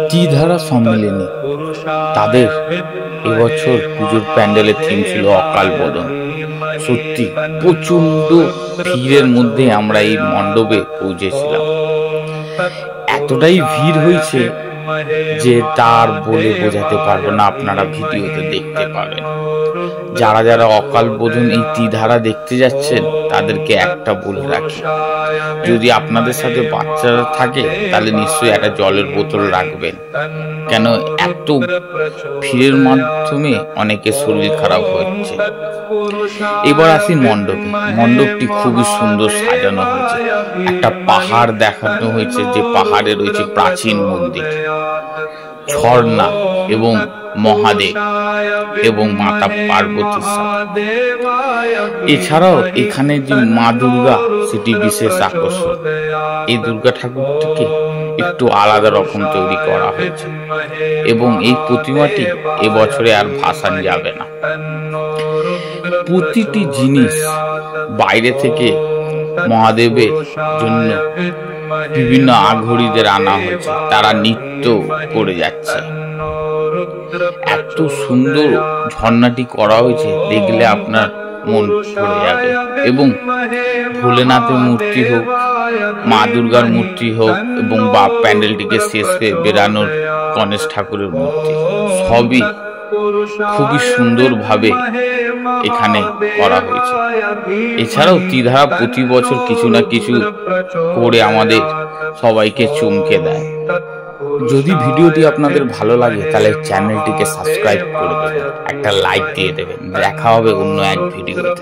ত্রিধারা সম্মিলনী তাদের এবছর পুজোর প্যান্ডেলের থিম ছিল অকাল বোধন। সত্যি প্রচন্ড ভিড়ের মধ্যে আমরা এই মণ্ডপে পৌঁছেছিলাম। এতটাই ভিড় হয়েছে যে তার বলে বোঝাতে পারবো না, আপনারা ভিডিওতে দেখতে পাবেন। যারা যারা অকাল বোধন এই ত্রিধারা দেখতে যাচ্ছেন তাদেরকে একটা বলে রাখি, যদি আপনাদের সাথে বাচ্চারা থাকে তাহলে নিশ্চয়ই একটা জলের বোতল রাখবেন, কেন এত ভিড়ের মাধ্যমে অনেকের শরীর খারাপ হচ্ছে। এবার আসি মণ্ডপে। মণ্ডপটি খুবই সুন্দর সাজানো হয়েছে। একটা পাহাড় দেখানো হয়েছে, যে পাহাড়ে রয়েছে প্রাচীন মন্দির, ঝর্ণা এবং মহাদেব এবং মাতা পার্বতীর সাথে। এছাড়াও এখানে যে মা দুর্গা, সেটি বিশেষ আকর্ষণ। এই দুর্গা ঠাকুরটিকে একটু আলাদা রকম তৈরি করা হয়েছে এবং এই প্রতিমাটি এবছরে আর ভাসান যাবে না। প্রতিটি জিনিস বাইরে থেকে মহাদেবের জন্য বিভিন্ন আঘরীদের আনা হয়েছে, তারা নৃত্য করে যাচ্ছে। এত সুন্দর ঝর্ণাটি করা হয়েছে, দেখলে আপনার মন ভরে যাবে। এবং ভোলেনাথের মূর্তি হোক, মা দুর্গার মূর্তি হোক, এবং বা প্যান্ডেলটিকে শেষ হয়ে বেরানোর গণেশ ঠাকুরের মূর্তি, সবই খুবই সুন্দরভাবে এখানে করা হয়েছে। এছাড়াও ত্রিধারা প্রতি বছর কিছু না কিছু করে আমাদের সবাইকে চমকে দেয়। যদি ভিডিওটি আপনাদের ভালো লাগে তাহলে চ্যানেলটিকে সাবস্ক্রাইব করে দেবেন, একটা লাইক দিয়ে দেবেন। দেখা হবে অন্য এক ভিডিওতে।